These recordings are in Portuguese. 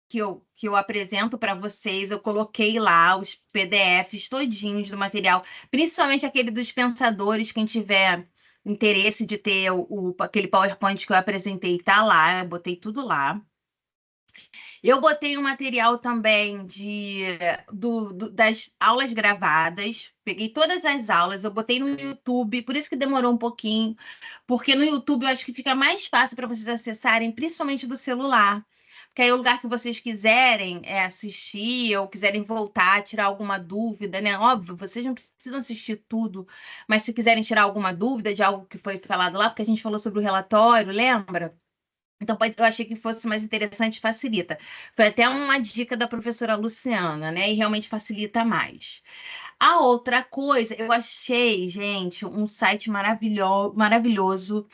que eu apresento para vocês, eu coloquei lá os PDFs todinhos do material, principalmente aquele dos pensadores, quem tiver interesse de ter aquele PowerPoint que eu apresentei, tá lá, eu botei tudo lá. Eu botei um material também das aulas gravadas. Peguei todas as aulas, eu botei no YouTube, por isso que demorou um pouquinho, porque no YouTube eu acho que fica mais fácil para vocês acessarem, principalmente do celular. Porque aí o lugar que vocês quiserem assistir ou quiserem voltar, tirar alguma dúvida, né? Óbvio, vocês não precisam assistir tudo, mas se quiserem tirar alguma dúvida de algo que foi falado lá, porque a gente falou sobre o relatório, lembra? Então, eu achei que fosse mais interessante, facilita. Foi até uma dica da professora Luciana, né? E realmente facilita mais. A outra coisa, eu achei, gente, um site maravilhoso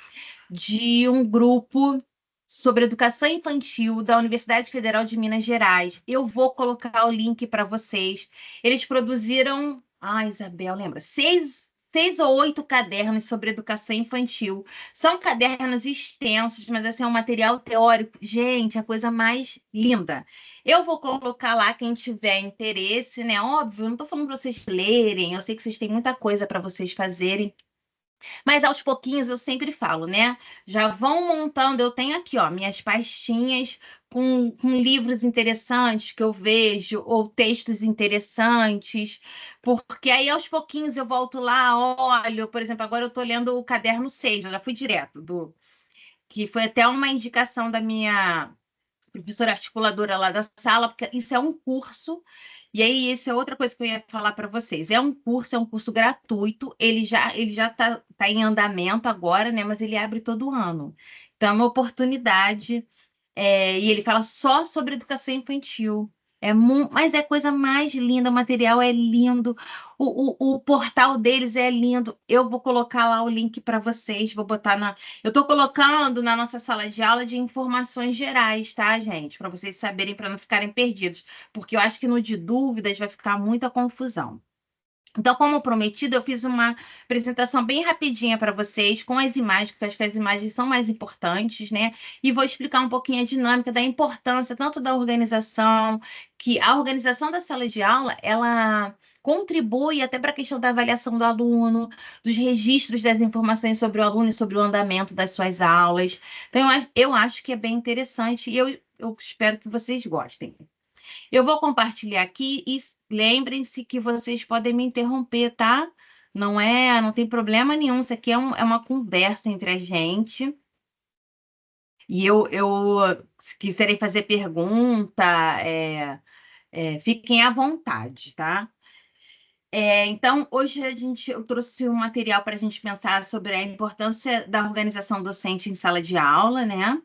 de um grupo sobre educação infantil da Universidade Federal de Minas Gerais. Eu vou colocar o link para vocês. Eles produziram, Isabel, lembra? Seis ou oito cadernos sobre educação infantil. São cadernos extensos, mas assim, é um material teórico. Gente, a coisa mais linda. Eu vou colocar lá quem tiver interesse, né? Óbvio, eu não estou falando para vocês lerem, eu sei que vocês têm muita coisa para vocês fazerem. Mas aos pouquinhos eu sempre falo, né? Já vão montando. Eu tenho aqui, ó, minhas pastinhas com livros interessantes que eu vejo, ou textos interessantes, porque aí aos pouquinhos eu volto lá, olho, por exemplo, agora eu estou lendo o caderno 6, eu já fui direto que foi até uma indicação da minha professora articuladora lá da sala, porque isso é um curso, e aí isso é outra coisa que eu ia falar para vocês. É um curso gratuito, ele já tá em andamento agora, né? Mas ele abre todo ano. Então, é uma oportunidade e ele fala só sobre educação infantil. Mas é a coisa mais linda, o material é lindo, o portal deles é lindo. Eu vou colocar lá o link para vocês, vou botar na. Eu estou colocando na nossa sala de aula de informações gerais, tá, gente? Para vocês saberem, para não ficarem perdidos. Porque eu acho que no de dúvidas vai ficar muita confusão. Então, como prometido, eu fiz uma apresentação bem rapidinha para vocês, com as imagens, porque acho que as imagens são mais importantes, né? E vou explicar um pouquinho a dinâmica da importância tanto da organização, que a organização da sala de aula, ela contribui até para a questão da avaliação do aluno, dos registros das informações sobre o aluno e sobre o andamento das suas aulas. Então, eu acho que é bem interessante e eu espero que vocês gostem. Eu vou compartilhar aqui e lembrem-se que vocês podem me interromper, tá? Não tem problema nenhum. Isso aqui é uma conversa entre a gente. E se quiserem fazer pergunta, fiquem à vontade, tá? Então, hoje eu trouxe um material para a gente pensar sobre a importância da organização docente em sala de aula, né?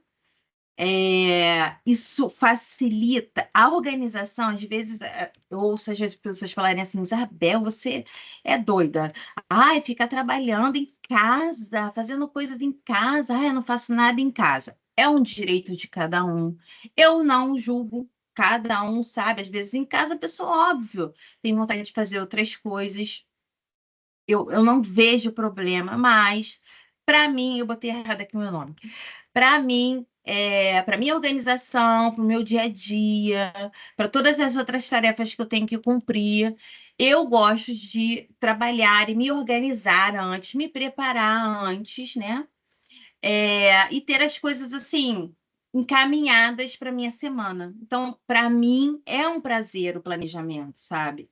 Isso facilita a organização. Às vezes, eu ouço as pessoas falarem assim: Isabel, você é doida. Ai, fica trabalhando em casa, fazendo coisas em casa. Ai, eu não faço nada em casa. É um direito de cada um. Eu não julgo. Cada um sabe. Às vezes, em casa, a pessoa, óbvio, tem vontade de fazer outras coisas. Eu não vejo problema, mas, para mim, eu botei errado aqui o meu nome. Para mim, para minha organização, para o meu dia a dia, para todas as outras tarefas que eu tenho que cumprir, eu gosto de trabalhar e me organizar antes, me preparar antes, né? E ter as coisas assim encaminhadas para minha semana. Então, para mim é um prazer o planejamento, sabe?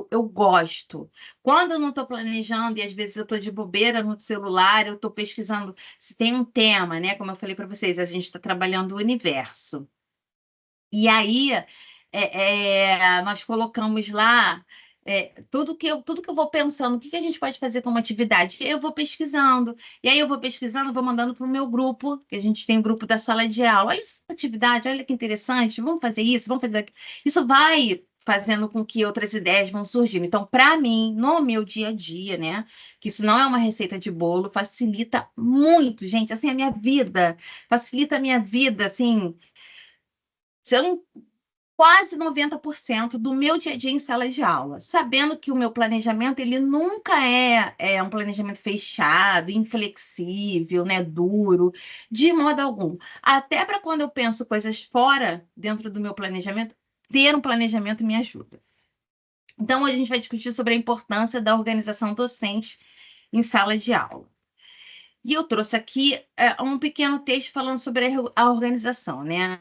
Eu gosto. Quando eu não estou planejando e às vezes eu estou de bobeira no celular, eu estou pesquisando se tem um tema, né? Como eu falei para vocês, a gente está trabalhando o universo. E aí, nós colocamos lá tudo que eu vou pensando, o que que a gente pode fazer como atividade? Eu vou pesquisando, e aí eu vou pesquisando, vou mandando para o meu grupo, que a gente tem o grupo da sala de aula. Olha essa atividade, olha que interessante, vamos fazer isso, vamos fazer aquilo. Isso vai fazendo com que outras ideias vão surgindo. Então, para mim, no meu dia a dia, né, que isso não é uma receita de bolo, facilita muito, gente, assim, a minha vida, facilita a minha vida, assim, se eu não quase 90% do meu dia a dia em sala de aula, sabendo que o meu planejamento ele nunca é um planejamento fechado, inflexível, né, duro, de modo algum. Até para quando eu penso coisas fora dentro do meu planejamento, ter um planejamento me ajuda. Então, hoje a gente vai discutir sobre a importância da organização docente em sala de aula. E eu trouxe aqui um pequeno texto falando sobre a organização, né?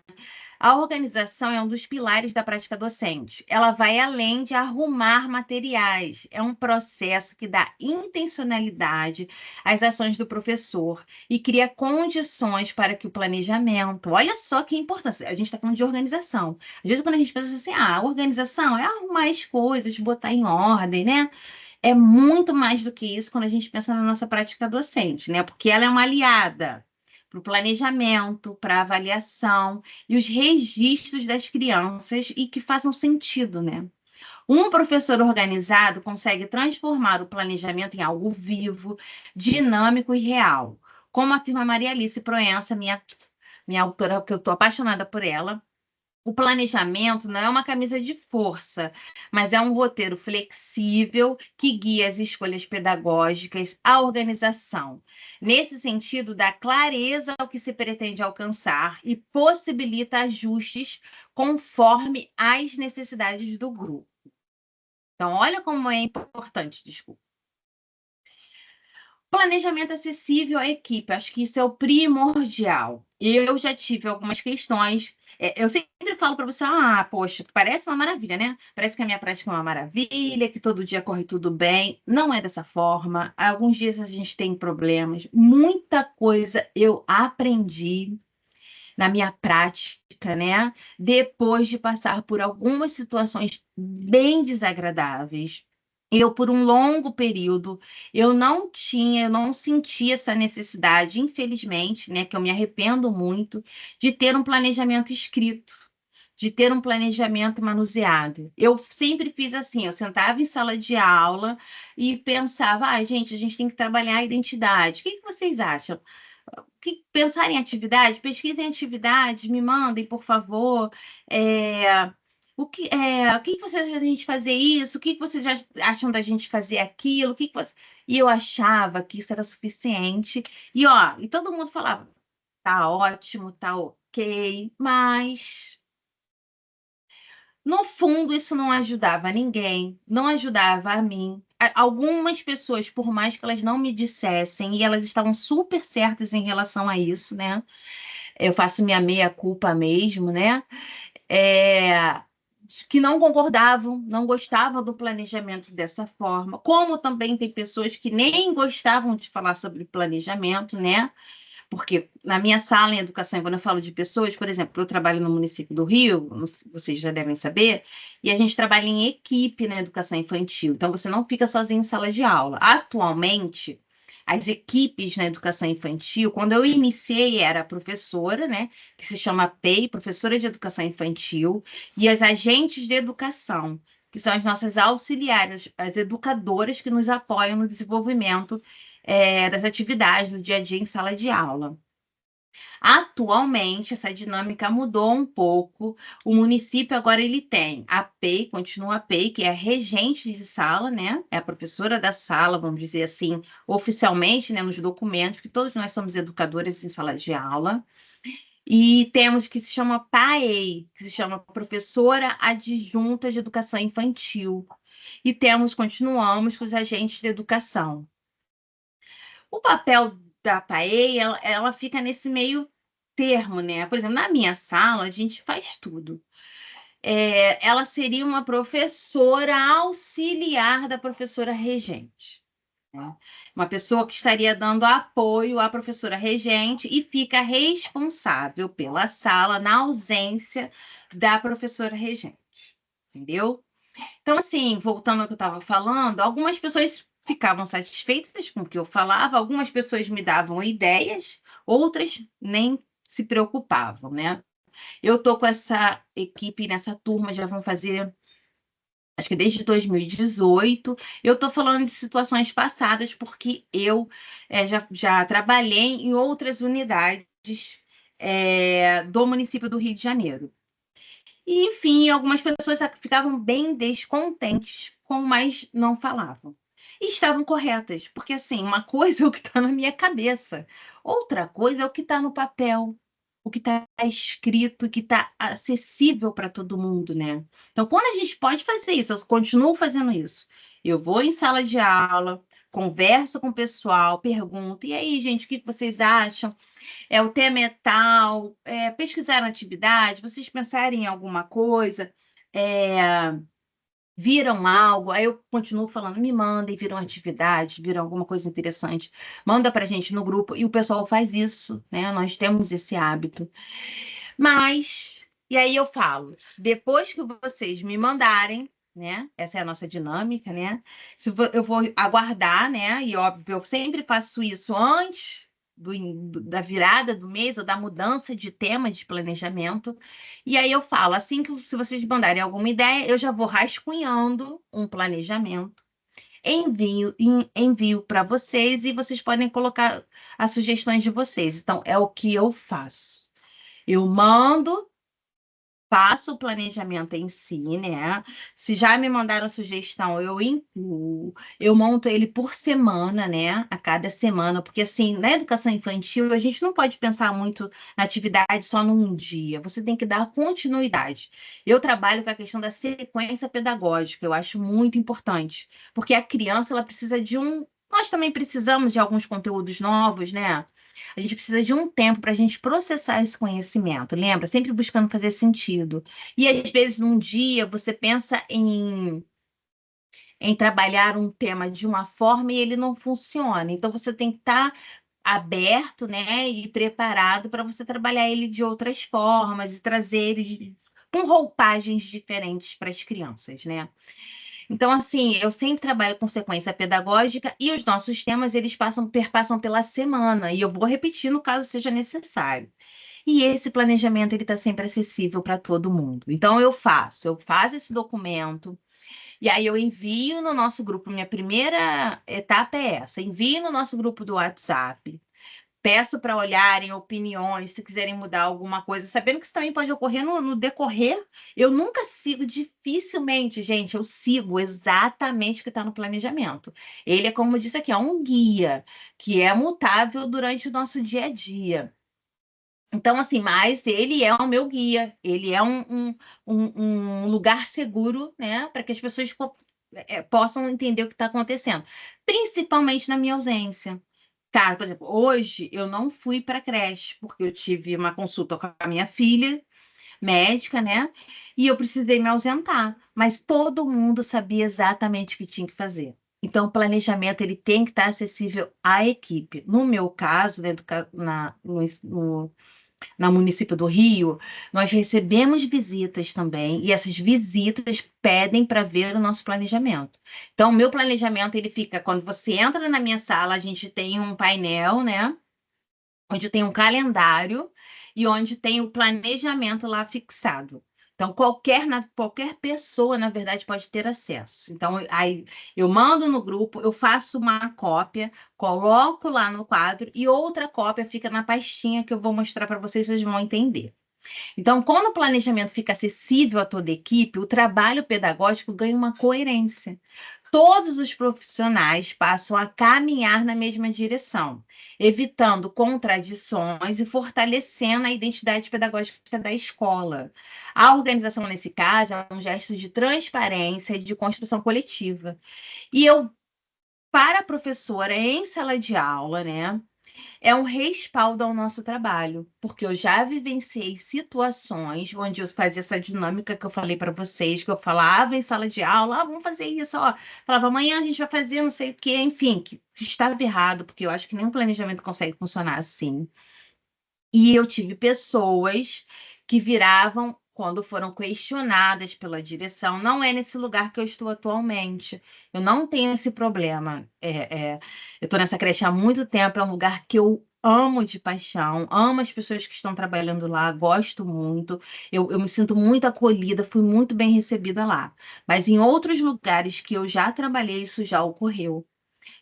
A organização é um dos pilares da prática docente. Ela vai além de arrumar materiais. É um processo que dá intencionalidade às ações do professor e cria condições para que o planejamento. Olha só que importância. A gente está falando de organização. Às vezes, quando a gente pensa assim, organização é arrumar as coisas, botar em ordem, né? É muito mais do que isso quando a gente pensa na nossa prática docente, né? Porque ela é uma aliada para o planejamento, para a avaliação e os registros das crianças e que façam sentido, né? Um professor organizado consegue transformar o planejamento em algo vivo, dinâmico e real. Como afirma Maria Alice Proença, minha autora, que eu estou apaixonada por ela, o planejamento não é uma camisa de força, mas é um roteiro flexível que guia as escolhas pedagógicas, a organização. Nesse sentido, dá clareza ao que se pretende alcançar e possibilita ajustes conforme as necessidades do grupo. Então, olha como é importante, desculpa. Planejamento acessível à equipe, acho que isso é o primordial. Eu já tive algumas questões. Eu sempre falo para você, poxa, parece uma maravilha, né? Parece que a minha prática é uma maravilha, que todo dia corre tudo bem. Não é dessa forma. Alguns dias a gente tem problemas. Muita coisa eu aprendi na minha prática, né? Depois de passar por algumas situações bem desagradáveis. Eu, por um longo período, eu não sentia essa necessidade, infelizmente, né, que eu me arrependo muito, de ter um planejamento escrito, de ter um planejamento manuseado. Eu sempre fiz assim, eu sentava em sala de aula e pensava, gente, a gente tem que trabalhar a identidade. O que vocês acham? Pensar em atividade, pesquisem atividades, me mandem, por favor. O que vocês acham da gente fazer isso? O que vocês acham da gente fazer aquilo? E eu achava que isso era suficiente. E todo mundo falava, tá ótimo, tá ok, mas no fundo isso não ajudava ninguém, não ajudava a mim. Algumas pessoas, por mais que elas não me dissessem, e elas estavam super certas em relação a isso, né? Eu faço minha meia-culpa mesmo, né? É, que não concordavam, não gostavam do planejamento dessa forma, como também tem pessoas que nem gostavam de falar sobre planejamento, né? Porque na minha sala em educação, quando eu falo de pessoas, por exemplo, eu trabalho no município do Rio, vocês já devem saber, e a gente trabalha em equipe na educação infantil, então você não fica sozinho em sala de aula. Atualmente, as equipes na educação infantil, quando eu iniciei, era a professora, né, que se chama PEI, professora de educação infantil, e as agentes de educação, que são as nossas auxiliares, as educadoras que nos apoiam no desenvolvimento das atividades do dia a dia em sala de aula. Atualmente, essa dinâmica mudou um pouco. O município agora ele tem a PEI, continua a PEI, que é a regente de sala, né? É a professora da sala, vamos dizer assim, oficialmente, né, nos documentos, porque todos nós somos educadores em sala de aula. E temos que se chama PAEI, que se chama Professora Adjunta de Educação Infantil. E continuamos com os agentes de educação. O papel da PAEI, ela fica nesse meio termo, né? Por exemplo, na minha sala, a gente faz tudo. Ela seria uma professora auxiliar da professora regente, né? Uma pessoa que estaria dando apoio à professora regente e fica responsável pela sala na ausência da professora regente, entendeu? Então, assim, voltando ao que eu estava falando, algumas pessoas ficavam satisfeitas com o que eu falava, algumas pessoas me davam ideias, outras nem se preocupavam, né? Eu estou com essa equipe, nessa turma, já vão fazer, acho que desde 2018. Eu estou falando de situações passadas, porque eu já trabalhei em outras unidades do município do Rio de Janeiro. E, enfim, algumas pessoas ficavam bem descontentes com, mas não falavam. E estavam corretas, porque assim, uma coisa é o que está na minha cabeça, outra coisa é o que está no papel, o que está escrito, o que está acessível para todo mundo, né? Então, quando a gente pode fazer isso, eu continuo fazendo isso. Eu vou em sala de aula, converso com o pessoal, pergunto, e aí, gente, o que vocês acham? O tema é tal, pesquisaram atividade, vocês pensarem em alguma coisa, é, viram algo, aí eu continuo falando, me mandem, viram atividade, viram alguma coisa interessante, manda pra gente no grupo, e o pessoal faz isso, né? Nós temos esse hábito. Mas, e aí eu falo, depois que vocês me mandarem, né? Essa é a nossa dinâmica, né? Eu vou aguardar, né? E óbvio, eu sempre faço isso antes da virada do mês ou da mudança de tema de planejamento. E aí eu falo, assim que se vocês mandarem alguma ideia, eu já vou rascunhando um planejamento. Envio para vocês e vocês podem colocar as sugestões de vocês. Então, é o que eu faço. Eu mando, faço o planejamento em si, né? Se já me mandaram sugestão, eu incluo. Eu monto ele por semana, né? A cada semana, porque assim, na educação infantil, a gente não pode pensar muito na atividade só num dia. Você tem que dar continuidade. Eu trabalho com a questão da sequência pedagógica, eu acho muito importante, porque a criança ela precisa de um. Nós também precisamos de alguns conteúdos novos, né? A gente precisa de um tempo para a gente processar esse conhecimento, lembra? Sempre buscando fazer sentido. E às vezes, num dia, você pensa em trabalhar um tema de uma forma e ele não funciona. Então, você tem que estar aberto, né, e preparado para você trabalhar ele de outras formas e trazer ele com roupagens diferentes para as crianças, né? Então, assim, eu sempre trabalho com sequência pedagógica e os nossos temas, eles perpassam pela semana, e eu vou repetir no caso seja necessário. E esse planejamento, ele está sempre acessível para todo mundo. Então, eu faço esse documento, e aí eu envio no nosso grupo, minha primeira etapa é essa, envio no nosso grupo do WhatsApp, peço para olharem opiniões, se quiserem mudar alguma coisa, sabendo que isso também pode ocorrer no decorrer. Eu nunca sigo, dificilmente, gente, eu sigo exatamente o que está no planejamento. Ele é, como eu disse aqui, é um guia que é mutável durante o nosso dia a dia. Então, assim, mas ele é o meu guia, ele é um lugar seguro, né, para que as pessoas possam entender o que está acontecendo, principalmente na minha ausência. Cara, por exemplo, hoje eu não fui para a creche, porque eu tive uma consulta com a minha filha, médica, né? E eu precisei me ausentar. Mas todo mundo sabia exatamente o que tinha que fazer. Então, o planejamento ele tem que estar acessível à equipe. No meu caso, dentro, na município do Rio, nós recebemos visitas também, e essas visitas pedem para ver o nosso planejamento. Então, o meu planejamento, ele fica, quando você entra na minha sala, a gente tem um painel, né? Onde tem um calendário e onde tem o planejamento lá fixado. Então, qualquer pessoa, na verdade, pode ter acesso. Então, aí eu mando no grupo, eu faço uma cópia, coloco lá no quadro e outra cópia fica na pastinha que eu vou mostrar para vocês, vocês vão entender. Então, quando o planejamento fica acessível a toda a equipe, o trabalho pedagógico ganha uma coerência. Todos os profissionais passam a caminhar na mesma direção, evitando contradições e fortalecendo a identidade pedagógica da escola. A organização, nesse caso, é um gesto de transparência e de construção coletiva. E eu, para a professora em sala de aula, né? É um respaldo ao nosso trabalho, porque eu já vivenciei situações onde eu fazia essa dinâmica que eu falei para vocês, que eu falava em sala de aula, vamos fazer isso, ó. Falava, amanhã a gente vai fazer não sei o quê, enfim, que estava errado, porque eu acho que nenhum planejamento consegue funcionar assim. E eu tive pessoas que viravam, quando foram questionadas pela direção, não é nesse lugar que eu estou atualmente. Eu não tenho esse problema. Eu estou nessa creche há muito tempo, é um lugar que eu amo de paixão, amo as pessoas que estão trabalhando lá, gosto muito. Eu me sinto muito acolhida, fui muito bem recebida lá. Mas em outros lugares que eu já trabalhei, isso já ocorreu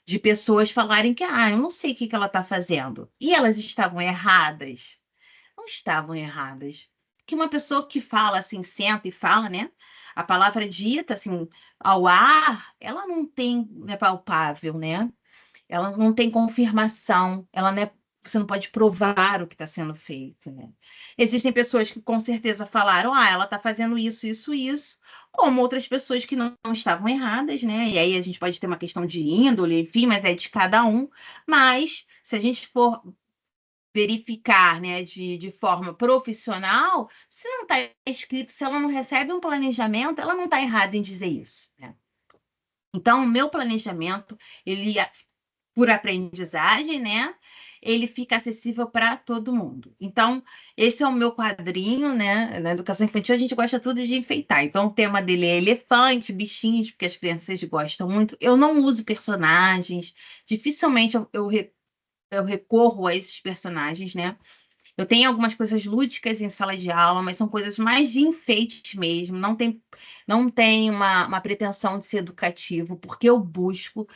de pessoas falarem que, eu não sei o que que ela está fazendo. E elas estavam erradas? Não estavam erradas. que uma pessoa que fala assim, senta e fala, né? A palavra dita assim ao ar, ela não é palpável, né? Ela não tem confirmação, ela não é, você não pode provar o que está sendo feito, né? Existem pessoas que com certeza falaram, ela está fazendo isso, isso, isso, como outras pessoas que não estavam erradas, né? E aí a gente pode ter uma questão de índole, enfim, mas é de cada um. Mas se a gente for verificar, né, de forma profissional, se não está escrito, se ela não recebe um planejamento, ela não está errada em dizer isso, né? Então, o meu planejamento, ele por aprendizagem, né? Ele fica acessível para todo mundo. Então, esse é o meu quadrinho, né? Na educação infantil, a gente gosta tudo de enfeitar. Então, o tema dele é elefante, bichinhos, porque as crianças gostam muito. Eu não uso personagens, dificilmente eu recorro a esses personagens, né? Eu tenho algumas coisas lúdicas em sala de aula, mas são coisas mais de enfeite mesmo. Não tem uma pretensão de ser educativo, porque eu busco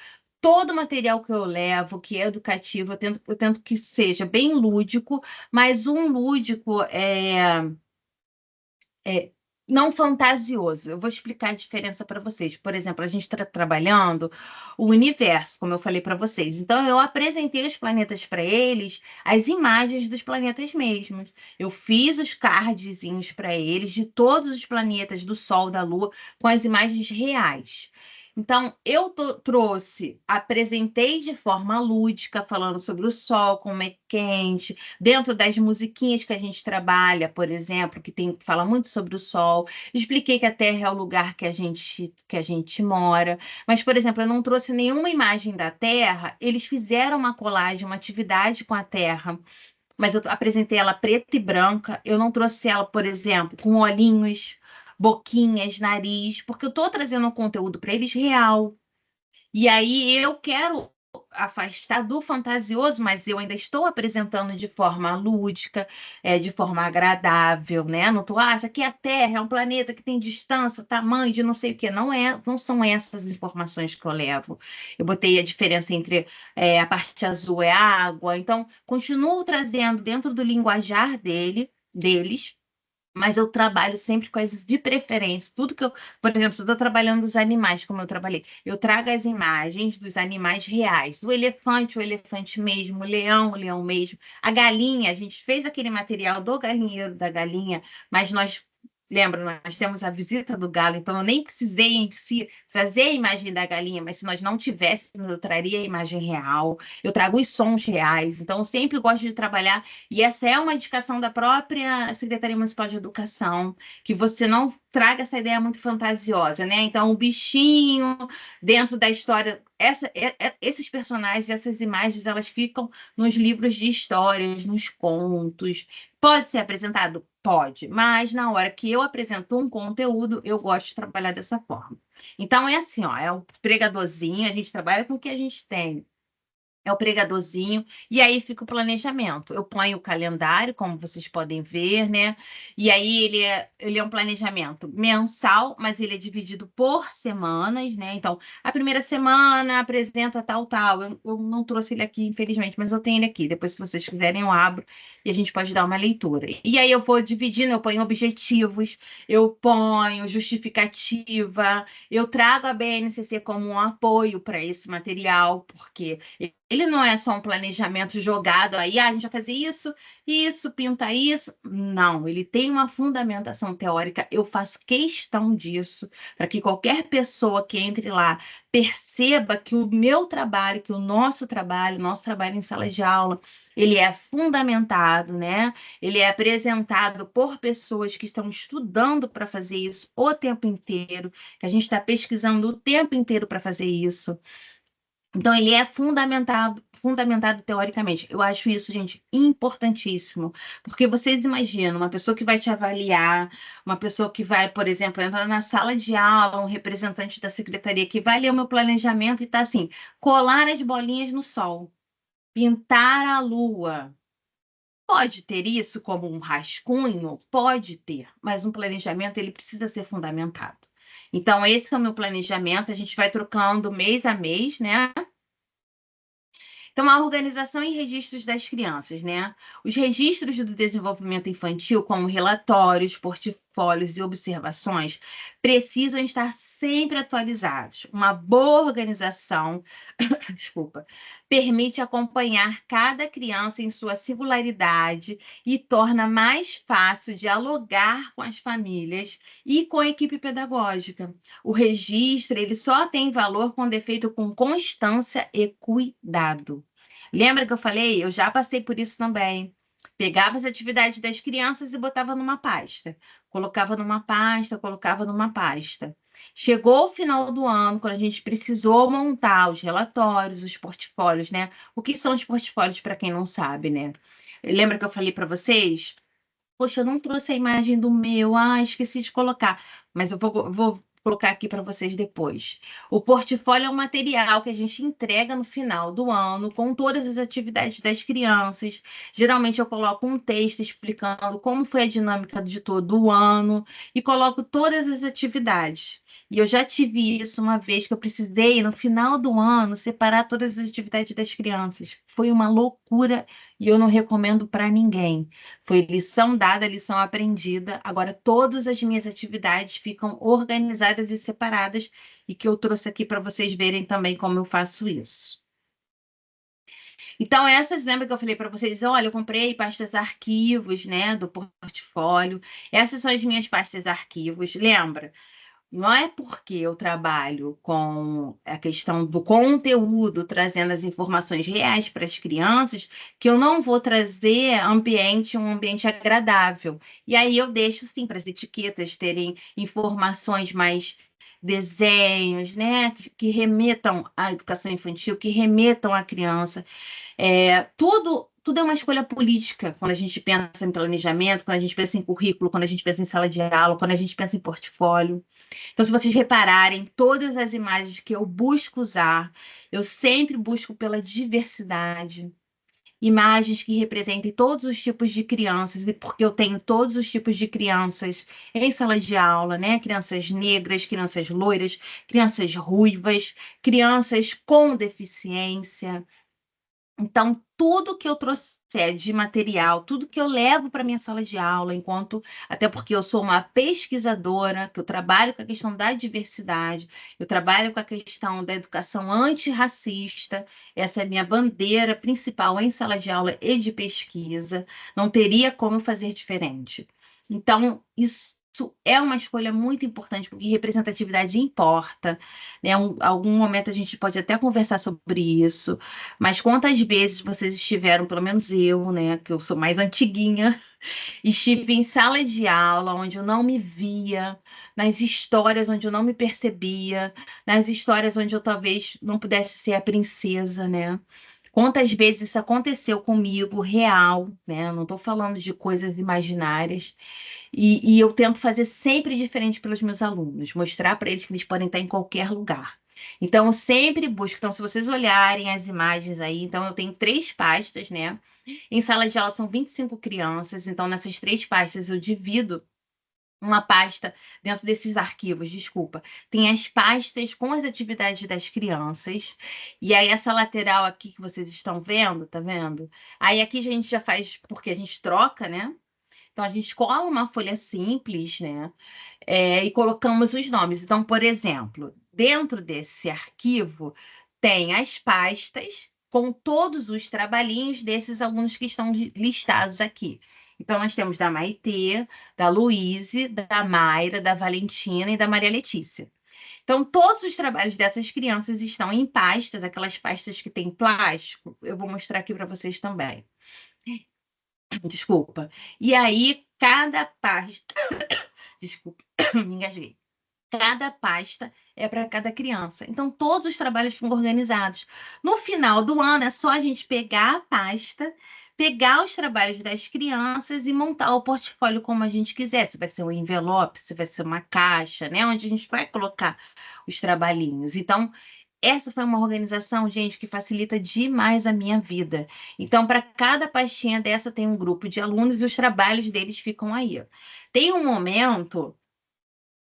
todo o material que eu levo, que é educativo, eu tento que seja bem lúdico, mas um lúdico é, não fantasioso. Eu vou explicar a diferença para vocês. Por exemplo, a gente está trabalhando o universo, como eu falei para vocês. Então, eu apresentei os planetas para eles, as imagens dos planetas mesmos. Eu fiz os cardzinhos para eles de todos os planetas, do Sol, da Lua, com as imagens reais. Então, eu trouxe, apresentei de forma lúdica, falando sobre o Sol, como é quente, dentro das musiquinhas que a gente trabalha, por exemplo, que fala muito sobre o Sol. Expliquei que a Terra é o lugar que a gente mora. Mas, por exemplo, eu não trouxe nenhuma imagem da Terra. Eles fizeram uma colagem, uma atividade com a Terra. Mas eu apresentei ela preta e branca. Eu não trouxe ela, por exemplo, com olhinhos, boquinhas, nariz, porque eu estou trazendo um conteúdo para eles real. E aí eu quero afastar do fantasioso, mas eu ainda estou apresentando de forma lúdica, de forma agradável, né? Não tô, isso aqui é a Terra, é um planeta que tem distância, tamanho de não sei o quê. Não são essas informações que eu levo. Eu botei a diferença entre a parte azul é água, então continuo trazendo dentro do linguajar deles, mas eu trabalho sempre com as de preferência. Tudo que eu, por exemplo, se eu estou trabalhando os animais, como eu trabalhei, eu trago as imagens dos animais reais, o elefante mesmo, o leão mesmo, a galinha, a gente fez aquele material do galinheiro da galinha, mas lembra, nós temos a visita do galo, então eu nem precisei em si trazer a imagem da galinha, mas se nós não tivéssemos, eu traria a imagem real, eu trago os sons reais, então eu sempre gosto de trabalhar e essa é uma indicação da própria Secretaria Municipal de Educação, que você não traga essa ideia muito fantasiosa, né? Então, o bichinho dentro da história, esses personagens, essas imagens, elas ficam nos livros de histórias, nos contos. Pode ser apresentado? Pode, mas na hora que eu apresento um conteúdo, eu gosto de trabalhar dessa forma. Então, é assim, ó, é o pregadorzinho, a gente trabalha com o que a gente tem. É o pregadorzinho, e aí fica o planejamento. Eu ponho o calendário, como vocês podem ver, né? E aí ele é um planejamento mensal, mas ele é dividido por semanas, né? Então, a primeira semana apresenta tal, tal. Eu não trouxe ele aqui, infelizmente, mas eu tenho ele aqui. Depois, se vocês quiserem, eu abro e a gente pode dar uma leitura. E aí eu vou dividindo, eu ponho objetivos, eu ponho justificativa, eu trago a BNCC como um apoio para esse material, porque ele não é só um planejamento jogado aí, a gente vai fazer isso, pinta isso. Não, ele tem uma fundamentação teórica. Eu faço questão disso, para que qualquer pessoa que entre lá perceba que o meu trabalho, que o nosso trabalho em sala de aula, ele é fundamentado, né? Ele é apresentado por pessoas que estão estudando para fazer isso o tempo inteiro, que a gente está pesquisando o tempo inteiro para fazer isso. Então, ele é fundamentado teoricamente. Eu acho isso, gente, importantíssimo. Porque vocês imaginam uma pessoa que vai te avaliar, uma pessoa que vai, por exemplo, entrar na sala de aula, um representante da secretaria que vai ler o meu planejamento e está assim, colar as bolinhas no sol, pintar a lua. Pode ter isso como um rascunho? Pode ter, mas um planejamento ele precisa ser fundamentado. Então, esse é o meu planejamento. A gente vai trocando mês a mês, né? Então, a organização e registros das crianças, né? Os registros do desenvolvimento infantil, como relatórios, portfólios e observações, precisam estar sempre atualizados. Uma boa organização, desculpa, permite acompanhar cada criança em sua singularidade e torna mais fácil dialogar com as famílias e com a equipe pedagógica. O registro, ele só tem valor quando é feito com constância e cuidado. Lembra que eu falei? Eu já passei por isso também. Pegava as atividades das crianças e botava numa pasta. Colocava numa pasta, colocava numa pasta. Chegou o final do ano, quando a gente precisou montar os relatórios, os portfólios, né? O que são os portfólios, para quem não sabe, né? Lembra que eu falei para vocês? Poxa, eu não trouxe a imagem do meu. Ah, esqueci de colocar. Mas eu vou colocar aqui para vocês depois. O portfólio é um material que a gente entrega no final do ano, com todas as atividades das crianças. Geralmente eu coloco um texto explicando como foi a dinâmica de todo o ano e coloco todas as atividades. E eu já tive isso uma vez que eu precisei, no final do ano, separar todas as atividades das crianças. Foi uma loucura e eu não recomendo para ninguém. Foi lição dada, lição aprendida. Agora, todas as minhas atividades ficam organizadas e separadas, e que eu trouxe aqui para vocês verem também como eu faço isso. Então, essas, lembra que eu falei para vocês? Olha, eu comprei pastas arquivos, né, do portfólio. Essas são as minhas pastas arquivos. Lembra? Não é porque eu trabalho com a questão do conteúdo, trazendo as informações reais para as crianças, que eu não vou trazer um ambiente agradável. E aí eu deixo, sim, para as etiquetas terem informações mais desenhos, né, que remetam à educação infantil, que remetam à criança. Tudo é uma escolha política quando a gente pensa em planejamento, quando a gente pensa em currículo, quando a gente pensa em sala de aula, quando a gente pensa em portfólio. Então, se vocês repararem, todas as imagens que eu busco usar, eu sempre busco pela diversidade. Imagens que representem todos os tipos de crianças, e porque eu tenho todos os tipos de crianças em sala de aula, né? Crianças negras, crianças loiras, crianças ruivas, crianças com deficiência. Então, tudo que eu trouxer de material, tudo que eu levo para minha sala de aula, até porque eu sou uma pesquisadora, que eu trabalho com a questão da diversidade, eu trabalho com a questão da educação antirracista, essa é a minha bandeira principal em sala de aula e de pesquisa, não teria como fazer diferente. Então, isso é uma escolha muito importante, porque representatividade importa, né? Algum momento a gente pode até conversar sobre isso, mas quantas vezes vocês estiveram, pelo menos eu, né, que eu sou mais antiguinha, estive em sala de aula onde eu não me via, nas histórias onde eu não me percebia, nas histórias onde eu talvez não pudesse ser a princesa, né? Quantas vezes isso aconteceu comigo, real, né? Eu não estou falando de coisas imaginárias. E eu tento fazer sempre diferente pelos meus alunos, mostrar para eles que eles podem estar em qualquer lugar. Então, eu sempre busco. Então, se vocês olharem as imagens aí, então eu tenho três pastas, né? Em sala de aula são 25 crianças, então nessas três pastas eu divido uma pasta dentro desses arquivos, desculpa. Tem as pastas com as atividades das crianças, e aí essa lateral aqui que vocês estão vendo, tá vendo? Aí aqui a gente já faz, porque a gente troca, né? Então, a gente cola uma folha simples, né? E colocamos os nomes. Então, por exemplo, dentro desse arquivo tem as pastas com todos os trabalhinhos desses alunos que estão listados aqui. Então, nós temos da Maitê, da Luíse, da Mayra, da Valentina e da Maria Letícia. Então, todos os trabalhos dessas crianças estão em pastas, aquelas pastas que tem plástico. Eu vou mostrar aqui para vocês também. Desculpa. E aí, cada pasta. Desculpa, me engasguei. Cada pasta é para cada criança. Então, todos os trabalhos ficam organizados. No final do ano, é só a gente pegar a pasta, pegar os trabalhos das crianças e montar o portfólio como a gente quiser. Se vai ser um envelope, se vai ser uma caixa, né? Onde a gente vai colocar os trabalhinhos. Então, essa foi uma organização, gente, que facilita demais a minha vida. Então, para cada pastinha dessa tem um grupo de alunos e os trabalhos deles ficam aí. Ó. Tem um momento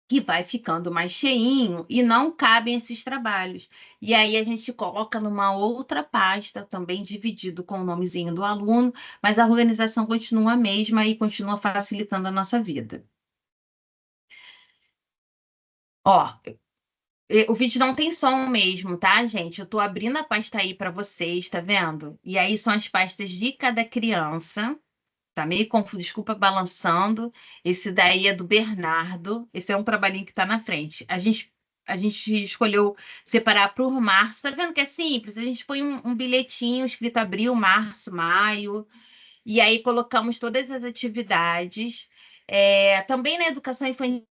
que vai ficando mais cheinho e não cabem esses trabalhos. E aí a gente coloca numa outra pasta, também dividido com o nomezinho do aluno, mas a organização continua a mesma e continua facilitando a nossa vida. Ó, o vídeo não tem som mesmo, tá, gente? Eu tô abrindo a pasta aí para vocês, tá vendo? E aí são as pastas de cada criança. Tá meio confuso, desculpa, balançando. Esse daí é do Bernardo. Esse é um trabalhinho que tá na frente. A gente escolheu separar por março. Tá vendo que é simples? A gente põe um bilhetinho escrito abril, março, maio. E aí colocamos todas as atividades. Também na educação infantil,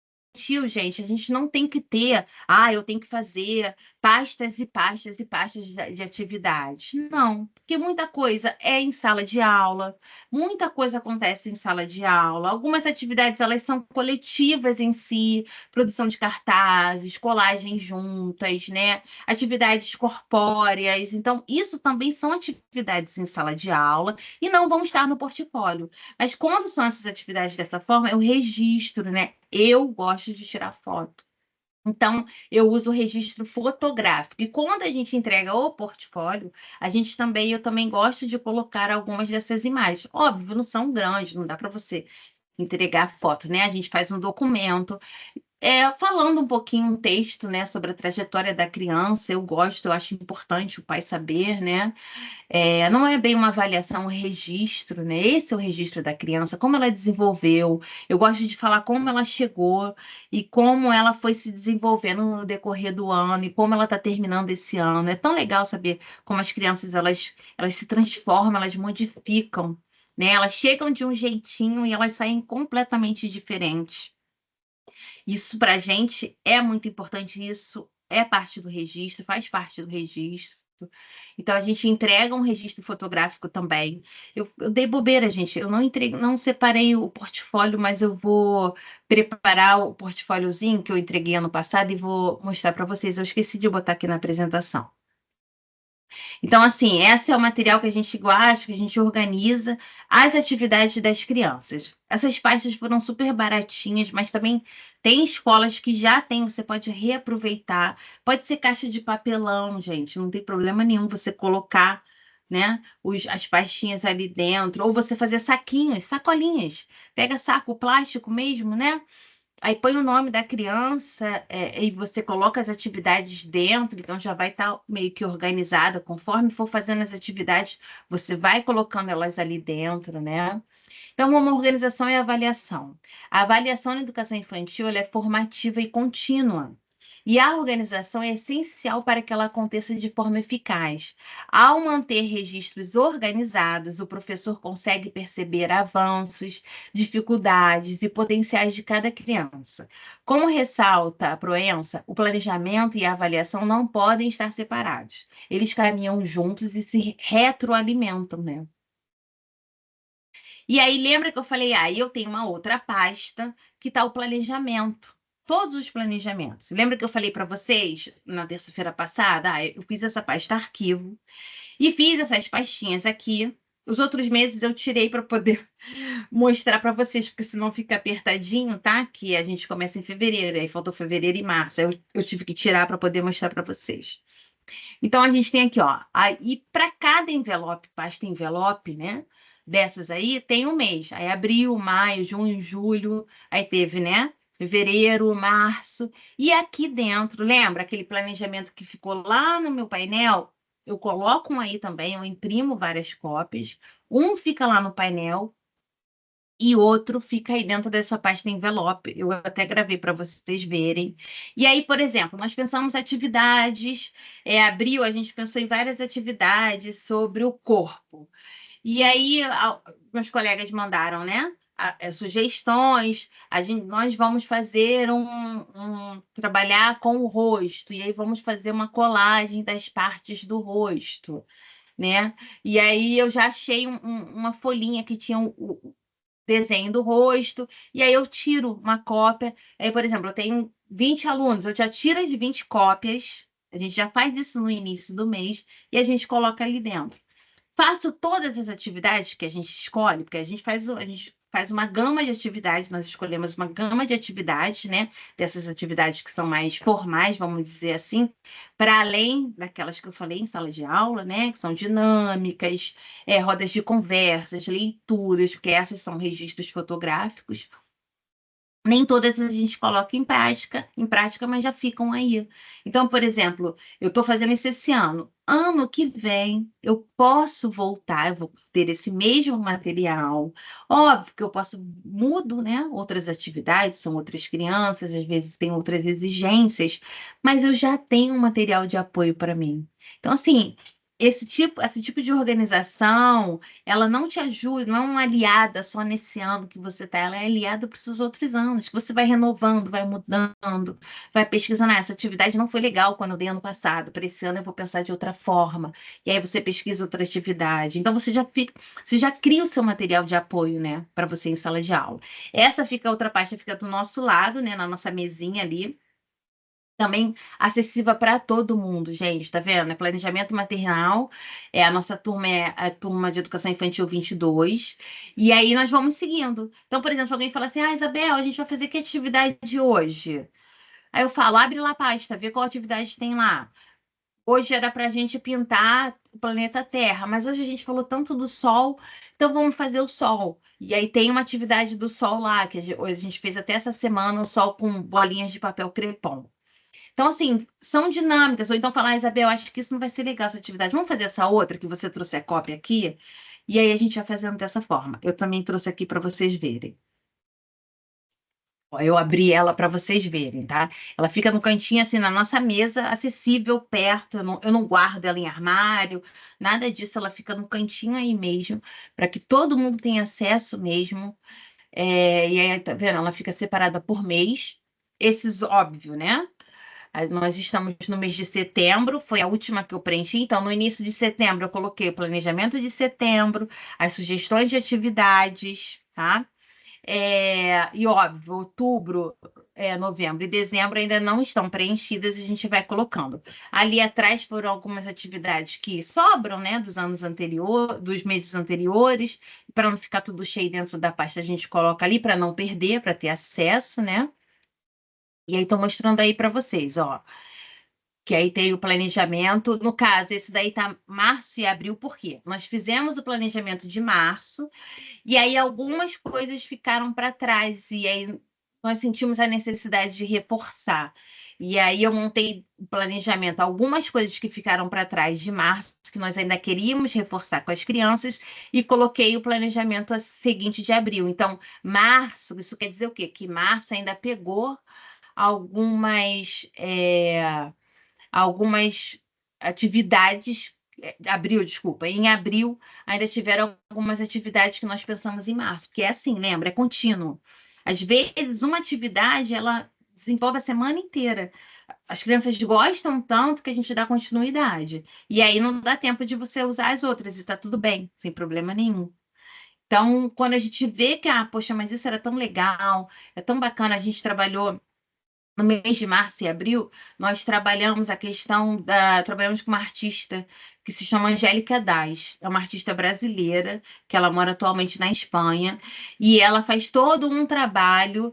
gente, a gente não tem que ter, eu tenho que fazer pastas e pastas e pastas de atividades. Não, porque muita coisa é em sala de aula, muita coisa acontece em sala de aula. Algumas atividades elas são coletivas em si, produção de cartazes, colagens juntas, né? Atividades corpóreas. Então, isso também são atividades em sala de aula e não vão estar no portfólio. Mas quando são essas atividades dessa forma, eu registro, né? Eu gosto de tirar foto. Então, eu uso o registro fotográfico. E quando a gente entrega o portfólio, eu também gosto de colocar algumas dessas imagens. Óbvio, não são grandes, não dá para você entregar foto, né? A gente faz um documento, falando um pouquinho, um texto, né, sobre a trajetória da criança. Eu acho importante o pai saber, né? Não é bem uma avaliação, é um registro, né? Esse é o registro da criança, como ela desenvolveu. Eu gosto de falar como ela chegou e como ela foi se desenvolvendo no decorrer do ano e como ela está terminando esse ano. É tão legal saber como as crianças elas se transformam, elas modificam, né? Elas chegam de um jeitinho e elas saem completamente diferentes. Isso para a gente é muito importante, isso é parte do registro, faz parte do registro. Então a gente entrega um registro fotográfico também. Eu dei bobeira, gente. Eu não entreguei, não separei o portfólio, mas eu vou preparar o portfóliozinho que eu entreguei ano passado e vou mostrar para vocês. Eu esqueci de botar aqui na apresentação. Então, assim, esse é o material que a gente gosta, que a gente organiza as atividades das crianças. Essas pastas foram super baratinhas, mas também tem escolas que já tem, você pode reaproveitar. Pode ser caixa de papelão, gente, não tem problema nenhum você colocar, né, as pastinhas ali dentro, ou você fazer saquinhos, sacolinhas. Pega saco plástico mesmo, né? Aí põe o nome da criança, e você coloca as atividades dentro, então já vai estar meio que organizada. Conforme for fazendo as atividades, você vai colocando elas ali dentro, né? Então, uma organização e avaliação. A avaliação na educação infantil ela é formativa e contínua. E a organização é essencial para que ela aconteça de forma eficaz. Ao manter registros organizados, o professor consegue perceber avanços, dificuldades e potenciais de cada criança. Como ressalta a Proença, o planejamento e a avaliação não podem estar separados. Eles caminham juntos e se retroalimentam, né? E aí, lembra que eu falei, eu tenho uma outra pasta que está o planejamento. Todos os planejamentos. Lembra que eu falei para vocês na terça-feira passada? Eu fiz essa pasta arquivo e fiz essas pastinhas aqui. Os outros meses eu tirei para poder mostrar para vocês, porque senão fica apertadinho, tá? Que a gente começa em fevereiro, aí faltou fevereiro e março. Eu tive que tirar para poder mostrar para vocês. Então, a gente tem aqui, ó, aí para cada envelope, pasta envelope, né? Dessas aí, tem um mês. Aí, abril, maio, junho, julho, aí teve, né? Fevereiro, março. E aqui dentro, lembra aquele planejamento que ficou lá no meu painel? Eu coloco um aí também, eu imprimo várias cópias. Um fica lá no painel e outro fica aí dentro dessa pasta envelope. Eu até gravei para vocês verem. E aí, por exemplo, nós pensamos atividades. Abril, a gente pensou em várias atividades sobre o corpo. E aí, meus colegas mandaram, né? Sugestões. Nós vamos fazer trabalhar com o rosto. E aí, vamos fazer uma colagem das partes do rosto, né? E aí, eu já achei uma folhinha que tinha desenho do rosto, e aí eu tiro uma cópia. Aí, por exemplo, eu tenho 20 alunos, eu já tiro as 20 cópias, a gente já faz isso no início do mês, e a gente coloca ali dentro. Faço todas as atividades que a gente escolhe, porque a gente faz uma gama de atividades, nós escolhemos uma gama de atividades, né? Dessas atividades que são mais formais, vamos dizer assim, para além daquelas que eu falei em sala de aula, né? Que são dinâmicas, rodas de conversas, leituras, porque essas são registros fotográficos. Nem todas a gente coloca em prática, mas já ficam aí. Então, por exemplo, eu estou fazendo isso esse ano. Ano que vem, eu posso voltar, eu vou ter esse mesmo material. Óbvio que eu posso, mudo, né? Outras atividades, são outras crianças, às vezes tem outras exigências, mas eu já tenho um material de apoio para mim. Então, assim, esse tipo de organização ela não te ajuda, não é uma aliada só nesse ano que você está, ela é aliada para os outros anos, que você vai renovando, vai mudando, vai pesquisando. Essa atividade não foi legal quando eu dei ano passado, para esse ano eu vou pensar de outra forma. E aí você pesquisa outra atividade. Então você já cria o seu material de apoio, né, para você em sala de aula. Essa fica, a outra parte fica do nosso lado, né, na nossa mesinha ali também acessível para todo mundo, gente, tá vendo? É planejamento maternal, a nossa turma é a turma de educação infantil 22, e aí nós vamos seguindo. Então, por exemplo, se alguém fala assim, Isabel, a gente vai fazer que atividade hoje? Aí eu falo, abre lá a pasta, vê qual atividade tem lá. Hoje era para a gente pintar o planeta Terra, mas hoje a gente falou tanto do Sol, então vamos fazer o Sol. E aí tem uma atividade do Sol lá, que a gente fez até essa semana, o Sol com bolinhas de papel crepom. Então, assim, são dinâmicas. Ou então falar, Isabel, acho que isso não vai ser legal, essa atividade. Vamos fazer essa outra que você trouxe a cópia aqui? E aí a gente vai fazendo dessa forma. Eu também trouxe aqui para vocês verem. Ó, eu abri ela para vocês verem, tá? Ela fica no cantinho, assim, na nossa mesa, acessível, perto. Eu não guardo ela em armário, nada disso. Ela fica no cantinho aí mesmo, para que todo mundo tenha acesso mesmo. E aí, tá vendo? Ela fica separada por mês. Esses, óbvio, né? Aí nós estamos no mês de setembro, foi a última que eu preenchi. Então, no início de setembro, eu coloquei o planejamento de setembro, as sugestões de atividades, tá? E óbvio, outubro, novembro e dezembro ainda não estão preenchidas, a gente vai colocando. Ali atrás foram algumas atividades que sobram, né, dos anos anteriores, dos meses anteriores, para não ficar tudo cheio dentro da pasta, a gente coloca ali para não perder, para ter acesso, né? E aí, estou mostrando aí para vocês, ó. Que aí tem o planejamento. No caso, esse daí tá março e abril, por quê? Nós fizemos o planejamento de março, e aí algumas coisas ficaram para trás, e aí nós sentimos a necessidade de reforçar. E aí eu montei o planejamento, algumas coisas que ficaram para trás de março, que nós ainda queríamos reforçar com as crianças, e coloquei o planejamento seguinte de abril. Então, março, isso quer dizer o quê? Que março ainda pegou algumas atividades. Abril, desculpa, em abril ainda tiveram algumas atividades que nós pensamos em março, porque é assim, lembra, é contínuo. Às vezes, uma atividade, ela desenvolve a semana inteira. As crianças gostam tanto que a gente dá continuidade. E aí não dá tempo de você usar as outras, e tá tudo bem, sem problema nenhum. Então, quando a gente vê que, poxa, mas isso era tão legal, é tão bacana, a gente trabalhou no mês de março e abril, nós trabalhamos a questão Trabalhamos com uma artista que se chama Angélica Daz. É uma artista brasileira, que ela mora atualmente na Espanha, e ela faz todo um trabalho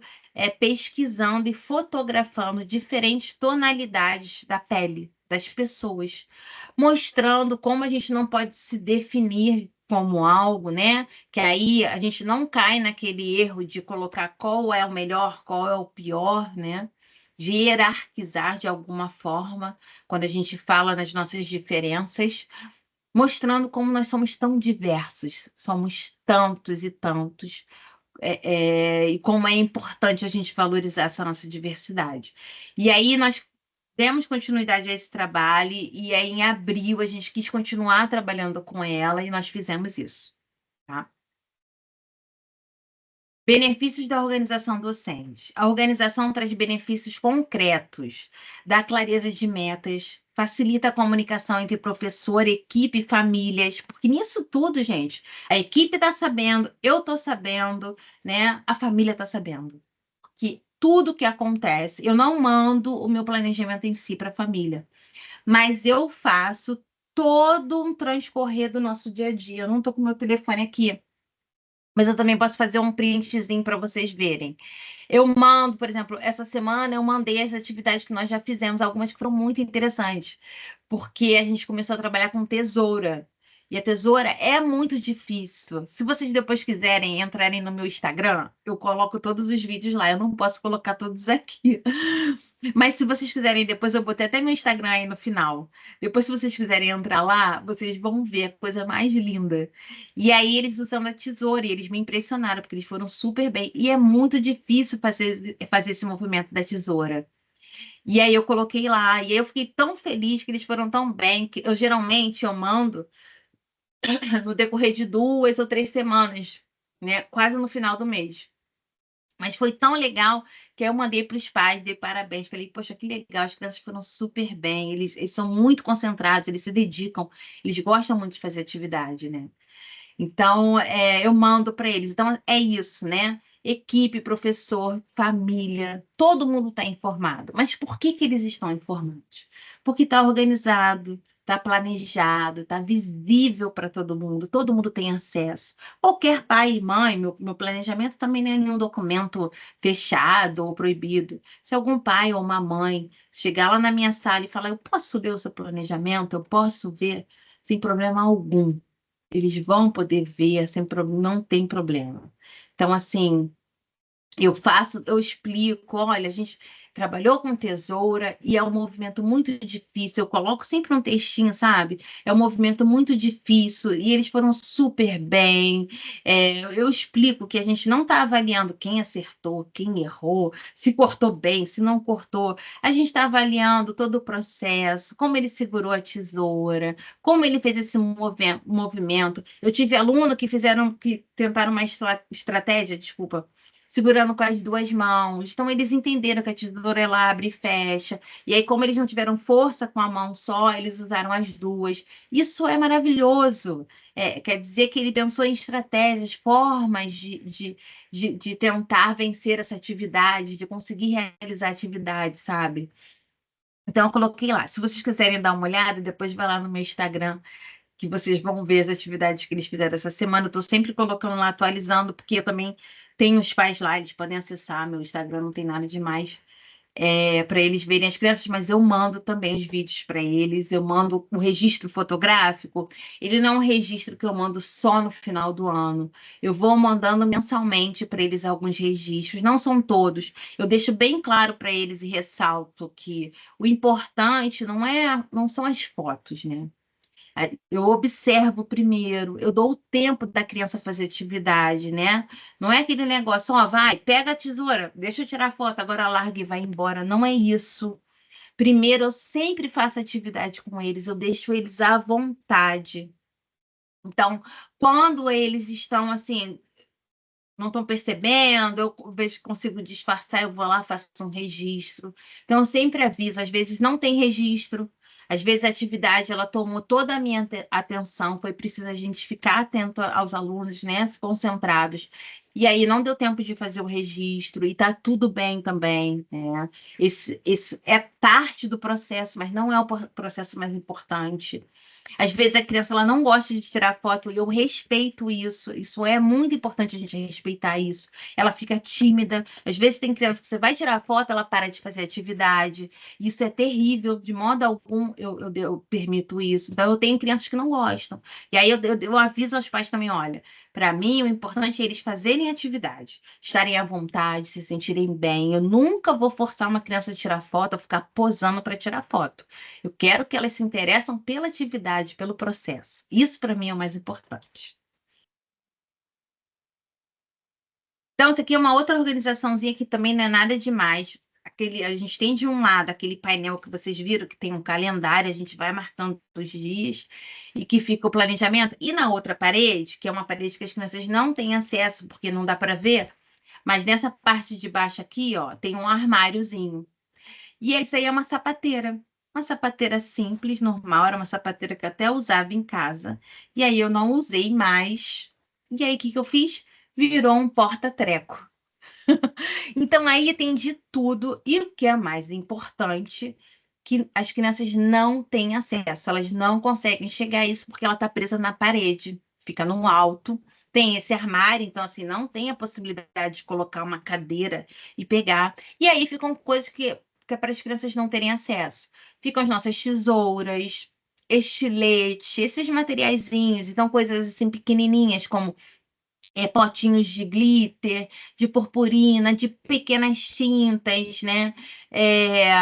pesquisando e fotografando diferentes tonalidades da pele das pessoas, mostrando como a gente não pode se definir como algo, né? Que aí a gente não cai naquele erro de colocar qual é o melhor, qual é o pior, né? De hierarquizar de alguma forma, quando a gente fala nas nossas diferenças, mostrando como nós somos tão diversos, somos tantos e tantos, e como é importante a gente valorizar essa nossa diversidade. E aí nós demos continuidade a esse trabalho, e aí em abril a gente quis continuar trabalhando com ela, e nós fizemos isso, tá? Benefícios da organização docente. A organização traz benefícios concretos, dá clareza de metas, facilita a comunicação entre professor, equipe e famílias, porque nisso tudo, gente, a equipe está sabendo, eu estou sabendo, né? A família está sabendo que tudo que acontece, eu não mando o meu planejamento em si para a família, mas eu faço todo um transcorrer do nosso dia a dia. Eu não estou com o meu telefone aqui, Mas eu também posso fazer um printzinho para vocês verem. Eu mando, por exemplo, essa semana eu mandei as atividades que nós já fizemos, algumas que foram muito interessantes, porque a gente começou a trabalhar com tesoura. E a tesoura é muito difícil. Se vocês depois quiserem entrarem no meu Instagram, eu coloco todos os vídeos lá. Eu não posso colocar todos aqui. Mas se vocês quiserem, depois eu botei até meu Instagram aí no final. Depois, se vocês quiserem entrar lá, vocês vão ver a coisa mais linda. E aí, eles usando a tesoura, e eles me impressionaram, porque eles foram super bem. E é muito difícil fazer esse movimento da tesoura. E aí, eu coloquei lá. E aí, eu fiquei tão feliz que eles foram tão bem, que eu geralmente eu mando no decorrer de 2 ou 3 semanas, né? Quase no final do mês. Mas foi tão legal que eu mandei para os pais, dei parabéns. Falei, poxa, que legal, as crianças foram super bem. Eles são muito concentrados, eles se dedicam, eles gostam muito de fazer atividade, né? Então, eu mando para eles. Então, é isso, né? Equipe, professor, família, todo mundo está informado. Mas por que que eles estão informados? Porque está organizado, está planejado, está visível para todo mundo tem acesso. Qualquer pai e mãe, meu planejamento também não é nenhum documento fechado ou proibido. Se algum pai ou uma mãe chegar lá na minha sala e falar, eu posso ler o seu planejamento, eu posso ver, sem problema algum. Eles vão poder ver, não tem problema. Então, assim, eu explico, olha, a gente trabalhou com tesoura e é um movimento muito difícil. Eu coloco sempre um textinho, sabe? É um movimento muito difícil e eles foram super bem. Eu explico que a gente não está avaliando quem acertou, quem errou, se cortou bem, se não cortou. A gente está avaliando todo o processo, como ele segurou a tesoura, como ele fez esse movimento. Eu tive aluno que tentaram uma estratégia, desculpa, segurando com as duas mãos. Então, eles entenderam que a tesoura ela abre e fecha. E aí, como eles não tiveram força com a mão só, eles usaram as duas. Isso é maravilhoso. Quer dizer que ele pensou em estratégias, formas de tentar vencer essa atividade, de conseguir realizar a atividade, sabe? Então, eu coloquei lá. Se vocês quiserem dar uma olhada, depois vai lá no meu Instagram que vocês vão ver as atividades que eles fizeram essa semana. Eu estou sempre colocando lá, atualizando, porque eu também tenho os pais lá, eles podem acessar meu Instagram, não tem nada demais, para eles verem as crianças, mas eu mando também os vídeos para eles, eu mando o registro fotográfico. Ele não é um registro que eu mando só no final do ano. Eu vou mandando mensalmente para eles alguns registros, não são todos. Eu deixo bem claro para eles e ressalto que o importante não são as fotos, né? Eu observo primeiro, eu dou o tempo da criança fazer atividade, né? Não é aquele negócio, ó, vai, pega a tesoura, deixa eu tirar foto, agora larga e vai embora. Não é isso. Primeiro, eu sempre faço atividade com eles, eu deixo eles à vontade. Então, quando eles estão assim, não estão percebendo, eu vejo que consigo disfarçar, eu vou lá, faço um registro. Então, eu sempre aviso, às vezes não tem registro, às vezes a atividade ela tomou toda a minha atenção, foi preciso a gente ficar atento aos alunos, né, concentrados. E aí não deu tempo de fazer o registro, e tá tudo bem também, né? Esse é parte do processo, mas não é o processo mais importante. Às vezes a criança ela não gosta de tirar foto e eu respeito isso. Isso é muito importante a gente respeitar isso. Ela fica tímida. Às vezes tem criança que você vai tirar foto, ela para de fazer atividade. Isso é terrível. De modo algum eu permito isso. Então eu tenho crianças que não gostam. E aí eu aviso aos pais também, olha, para mim o importante é eles fazerem atividade, estarem à vontade, se sentirem bem. Eu nunca vou forçar uma criança a tirar foto, a ficar posando para tirar foto. Eu quero que elas se interessem pela atividade, pelo processo. Isso para mim é o mais importante. Então, isso aqui é uma outra organizaçãozinha que também não é nada demais. A gente tem de um lado aquele painel que vocês viram, que tem um calendário, a gente vai marcando os dias e que fica o planejamento. E na outra parede, que é uma parede que as crianças não têm acesso, porque não dá para ver, mas nessa parte de baixo aqui, ó, tem um armáriozinho. E isso aí é uma sapateira. Uma sapateira simples, normal, era uma sapateira que eu até usava em casa. E aí eu não usei mais. E aí o que que eu fiz? Virou um porta-treco. Então aí tem de tudo. E o que é mais importante, que as crianças não têm acesso, elas não conseguem chegar a isso porque ela está presa na parede, fica no alto. tem esse armário, então assim, não tem a possibilidade de colocar uma cadeira e pegar. E aí ficam coisas que é para as crianças não terem acesso. Ficam as nossas tesouras, estilete, esses materiaizinhos, então coisas assim pequenininhas como potinhos de glitter, de purpurina, de pequenas tintas, né? É,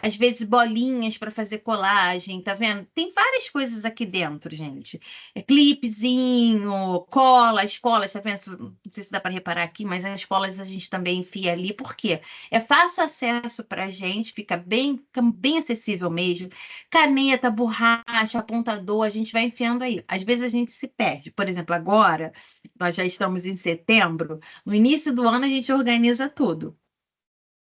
às vezes bolinhas para fazer colagem, tá vendo? Tem várias coisas aqui dentro, gente. Clipezinho, colas, tá vendo? Não sei se dá para reparar aqui, mas as colas a gente também enfia ali, por quê? É fácil acesso para a gente, fica bem acessível mesmo. Caneta, borracha, apontador, a gente vai enfiando aí. Às vezes a gente se perde. Por exemplo, agora. Nós já estamos em setembro. No início do ano a gente organiza tudo.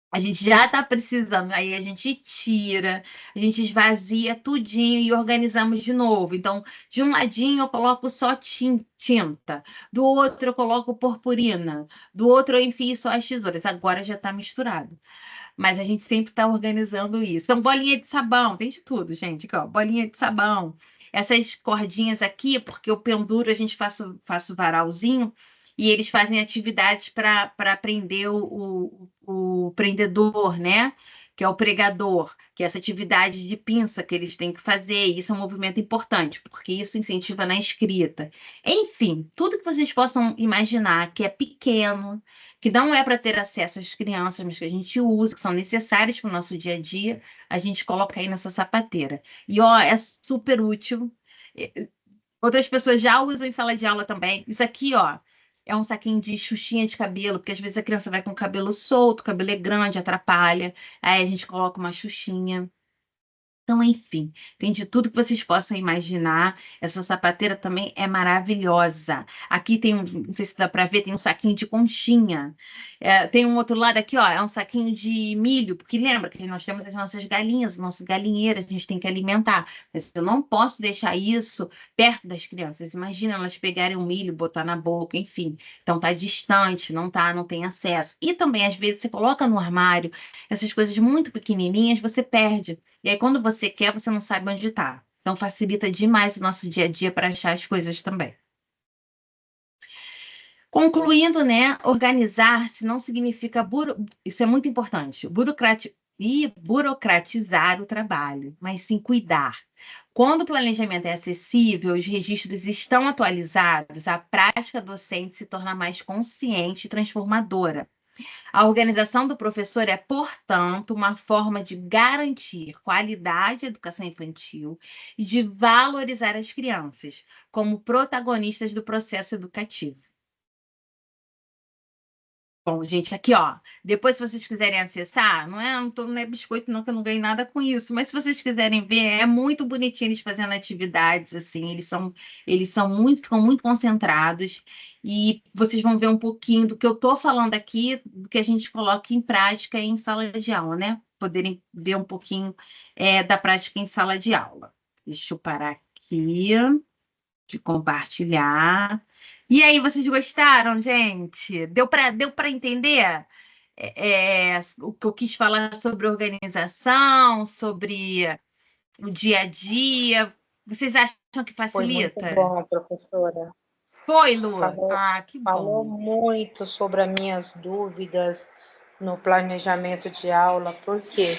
A gente já está precisando, aí a gente tira, a gente esvazia tudinho e organizamos de novo. Então, de um ladinho eu coloco só tinta, do outro eu coloco purpurina, do outro eu enfio só as tesouras. Agora já está misturado. Mas a gente sempre está organizando isso. Então, bolinha de sabão, tem de tudo, gente. Aqui, ó, bolinha de sabão. Essas cordinhas aqui, porque eu penduro, a gente faço varalzinho, e eles fazem atividades para prender o prendedor, né? Que é o pregador, que é essa atividade de pinça que eles têm que fazer. E isso é um movimento importante, porque isso incentiva na escrita. Enfim, tudo que vocês possam imaginar que é pequeno, que não é para ter acesso às crianças, mas que a gente usa, que são necessárias para o nosso dia a dia, a gente coloca aí nessa sapateira. E ó, é super útil. Outras pessoas já usam em sala de aula também. Isso aqui, ó, é um saquinho de xuxinha de cabelo, porque às vezes a criança vai com o cabelo solto, o cabelo é grande, atrapalha. Aí a gente coloca uma xuxinha. Então, enfim, tem de tudo que vocês possam imaginar. Essa sapateira também é maravilhosa. Aqui tem não sei se dá para ver, tem um saquinho de conchinha. Tem um outro lado aqui, ó, é um saquinho de milho, porque lembra que nós temos as nossas galinhas, nossas galinheiras, a gente tem que alimentar. Mas eu não posso deixar isso perto das crianças. Imagina elas pegarem o milho, botar na boca, enfim. Então tá distante, não tem acesso. E também, às vezes, você coloca no armário essas coisas muito pequenininhas, você perde. E aí, quando você quer, você não sabe onde está. Então, facilita demais o nosso dia a dia para achar as coisas também. Concluindo, né, organizar-se não significa isso é muito importante, burocratizar o trabalho, mas sim cuidar. Quando o planejamento é acessível, os registros estão atualizados, a prática docente se torna mais consciente e transformadora. A organização do professor é, portanto, uma forma de garantir qualidade de educação infantil e de valorizar as crianças como protagonistas do processo educativo. Bom, gente, aqui, ó. Depois, se vocês quiserem acessar, não é biscoito, não, que eu não ganhei nada com isso. Mas se vocês quiserem ver, é muito bonitinho eles fazendo atividades, assim. Ficam muito concentrados. E vocês vão ver um pouquinho do que eu tô falando aqui, do que a gente coloca em prática em sala de aula, né? Poderem ver um pouquinho, da prática em sala de aula. Deixa eu parar aqui de compartilhar. E aí, vocês gostaram, gente? Deu para entender? O que eu quis falar sobre organização, sobre o dia a dia. Vocês acham que Foi muito facilita? bom, professora. Foi, Lu? Falou, Ah, que falou bom. muito sobre as minhas dúvidas no planejamento de aula, porque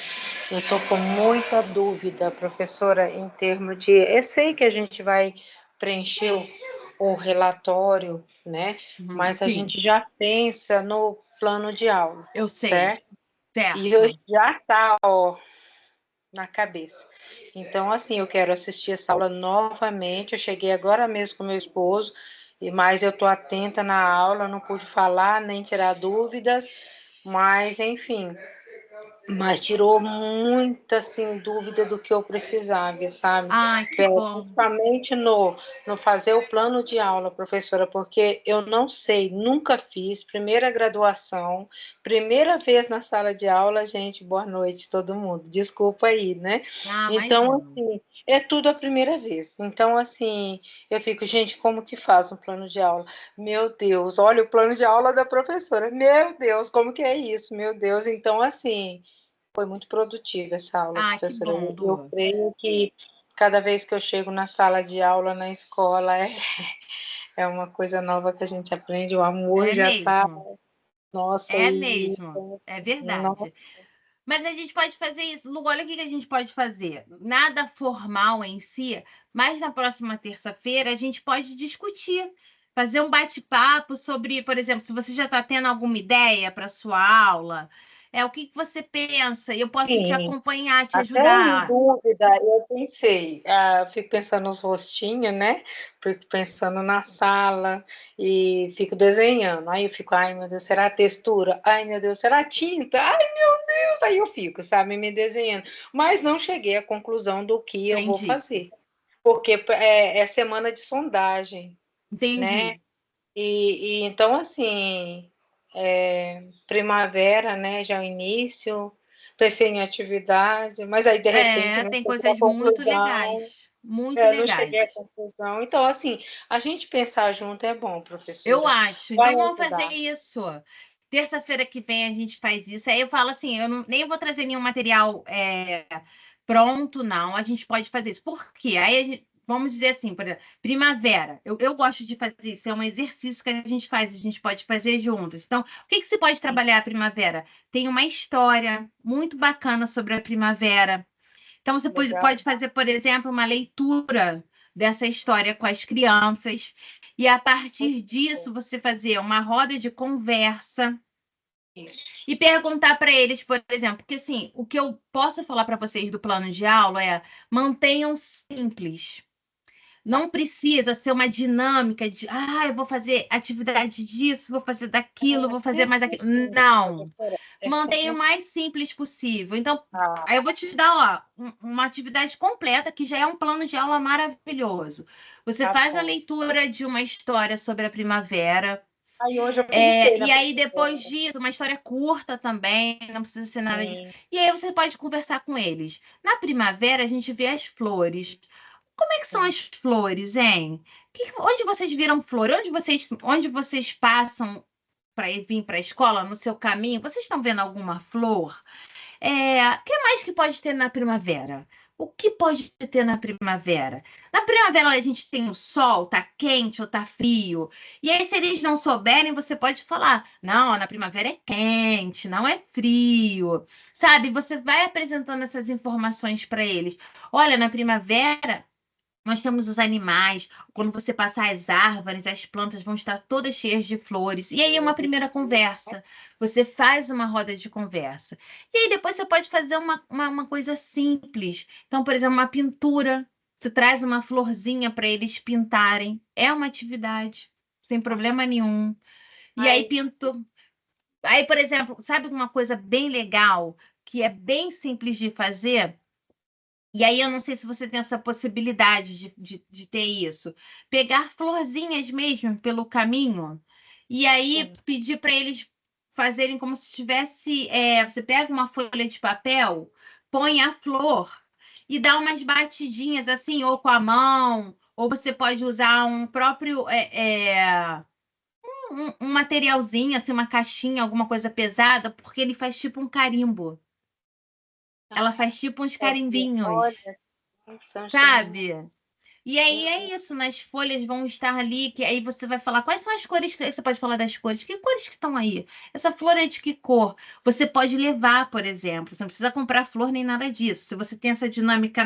eu estou com muita dúvida, professora, em termos de. Eu sei que a gente vai preencher o relatório, né? Uhum, Mas a sim, gente já pensa no plano de aula, eu sei. certo? E eu Certo. já está, ó, na cabeça. Então, assim, eu quero assistir essa aula novamente. Eu cheguei agora mesmo com meu esposo, mas eu estou atenta na aula, não pude falar nem tirar dúvidas, mas enfim, mas tirou muita, assim, dúvida do que eu precisava, sabe? Ai, que bom. Principalmente no fazer o plano de aula, professora, porque eu não sei, nunca fiz, primeira graduação, primeira vez na sala de aula, gente, boa noite todo mundo, desculpa aí, né? Ah, Então, imagino. assim, é tudo a primeira vez. Então, assim, eu fico, gente, como que faz um plano de aula? Meu Deus, olha o plano de aula da professora, meu Deus, como que é isso? Meu Deus, então, assim, foi muito produtiva essa aula, Ah, que professora. bom, Eu Lu. creio que cada vez que eu chego na sala de aula, na escola, É uma coisa nova que a gente aprende, o amor É já está, mesmo, nossa, é e mesmo, é nossa, verdade. Mas a gente pode fazer isso. Lu, olha o que que a gente pode fazer. Nada formal em si, mas na próxima terça-feira a gente pode discutir, fazer um bate-papo sobre, por exemplo, se você já está tendo alguma ideia para sua aula, o que que você pensa? E eu posso te sim. acompanhar, te Até em ajudar. dúvida, eu pensei, fico pensando nos rostinhos, né? Fico pensando na sala e fico desenhando. Aí eu fico, ai meu Deus, será a textura? Ai meu Deus, será a tinta? Ai meu Deus, aí eu fico, sabe, me desenhando. Mas não cheguei à conclusão do que eu vou Entendi, fazer, porque é semana de sondagem, né? entendi. E então, assim, primavera, né? Já é o início, pensei em atividade, mas aí de repente É, não tem cheguei à coisas muito conclusão, legais, muito não cheguei à legais. conclusão. Então, assim, a gente pensar junto é bom, Eu professora, acho. vai Então vamos fazer ajudar. isso. Terça-feira que vem a gente faz isso. Aí eu falo assim, nem vou trazer nenhum material pronto, não. A gente pode fazer isso. Por quê? Aí vamos dizer assim, por exemplo, primavera. Eu gosto de fazer isso. É um exercício que a gente faz. A gente pode fazer juntos. Então, o que que se pode trabalhar a primavera? Tem uma história muito bacana sobre a primavera. Então, você Legal? pode fazer, por exemplo, uma leitura dessa história com as crianças, e a Muito partir bom. disso, você fazer uma roda de conversa Isso. e perguntar para eles, por exemplo, porque assim, o que eu posso falar para vocês do plano de aula é mantenham simples. Tá. Não precisa ser uma dinâmica de, eu vou fazer atividade disso, vou fazer daquilo, vou fazer mais Sempre aquilo. assim, Não. professora, é sempre Mantenha o assim. mais simples possível. Então, Ah, aí eu vou te dar, ó, uma atividade completa que já é um plano de aula maravilhoso. Você tá faz a bom. leitura de uma história sobre a primavera, Aí hoje eu pensei na e aí depois primavera. disso, uma história curta também, não precisa ser nada disso. Sim, E aí você pode conversar com eles. Na primavera, a gente vê as flores. Como é que são sim. as flores, hein? Onde vocês viram flor? Onde vocês passam para vir para a escola, no seu caminho? Vocês estão vendo alguma flor? O que mais que pode ter na primavera? O que pode ter na primavera? Na primavera a gente tem o sol, tá quente ou tá frio. E aí, se eles não souberem, você pode falar: não, na primavera é quente, não é frio. Sabe? Você vai apresentando essas informações para eles. Olha, na primavera nós temos os animais. Quando você passar as árvores, as plantas vão estar todas cheias de flores. E aí é uma primeira conversa. Você faz uma roda de conversa. E aí depois você pode fazer uma coisa simples. Então, por exemplo, uma pintura. Você traz uma florzinha para eles pintarem. É uma atividade, sem problema nenhum. E aí Ai, pinto. Aí, por exemplo, sabe uma coisa bem legal, que é bem simples de fazer? E aí eu não sei se você tem essa possibilidade de ter isso. Pegar florzinhas mesmo pelo caminho e aí sim. pedir para eles fazerem como se tivesse. Você pega uma folha de papel, põe a flor e dá umas batidinhas assim, ou com a mão, ou você pode usar um próprio. Um materialzinho, assim, uma caixinha, alguma coisa pesada, porque ele faz tipo um carimbo. Ela Ai, faz tipo uns pode ser. Olha, carimbinhos, Sunshine. sabe? E aí é isso, nas folhas vão estar ali, que aí você vai falar quais são as cores que você pode falar das cores. Que cores que estão aí? Essa flor é de que cor? Você pode levar, por exemplo. Você não precisa comprar flor nem nada disso. Se você tem essa dinâmica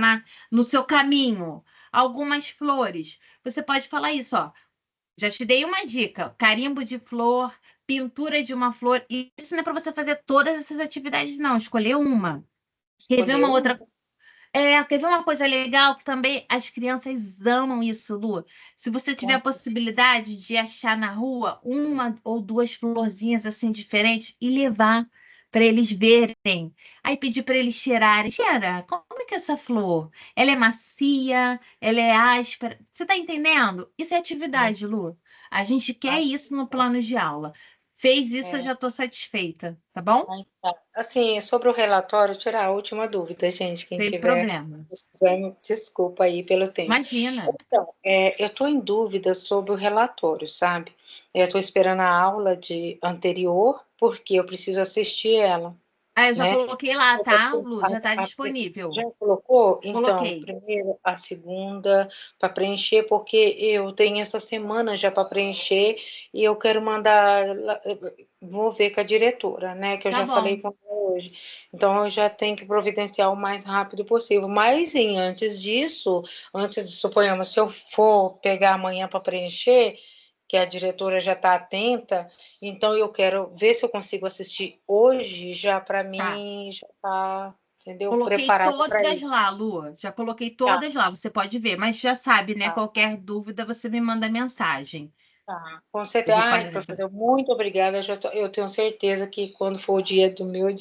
no seu caminho, algumas flores, você pode falar isso, ó. Já te dei uma dica: carimbo de flor, pintura de uma flor. E isso não é para você fazer todas essas atividades, não. Escolher uma. Quer ver uma Escolheu uma? outra quer ver uma coisa legal que também as crianças amam isso, Lu? Se você tiver a possibilidade de achar na rua uma ou duas florzinhas assim diferentes e levar para eles verem. Aí pedir para eles cheirarem. Cheira, como é que é essa flor? Ela é macia? Ela é áspera? Você está entendendo? Isso é Sim. atividade, Lu. A gente quer Ah, isso no plano de aula. Fez isso, eu é. já estou satisfeita, tá bom? Ai, tá. Assim, sobre o relatório, tirar a última dúvida, gente. Quem Sem tiver problema. precisando, desculpa aí pelo tempo. Imagina. Então, eu estou em dúvida sobre o relatório, sabe? Eu estou esperando a aula de anterior, porque eu preciso assistir ela. Ah, eu já né? coloquei lá, Então, tá, Lu? Já está já disponível. colocou? Então, Coloquei. primeiro a segunda para preencher, porque eu tenho essa semana já para preencher e eu quero mandar, vou ver com a diretora, né? Que eu Tá já falei bom. com ela hoje. Então, eu já tenho que providenciar o mais rápido possível. Mas, sim, antes de, suponhamos, se eu for pegar amanhã para preencher, que a diretora já está atenta, então eu quero ver se eu consigo assistir hoje, já para Tá. mim já tá, entendeu? Coloquei Preparada para todas isso. lá, Lu. Já coloquei Tá, todas lá. Você pode ver, mas já sabe, né? tá, Qualquer dúvida, você me manda mensagem. tá. Com Eu certeza. vou Ai, fazer. professor, muito obrigada. Eu tenho certeza que quando for o dia do meu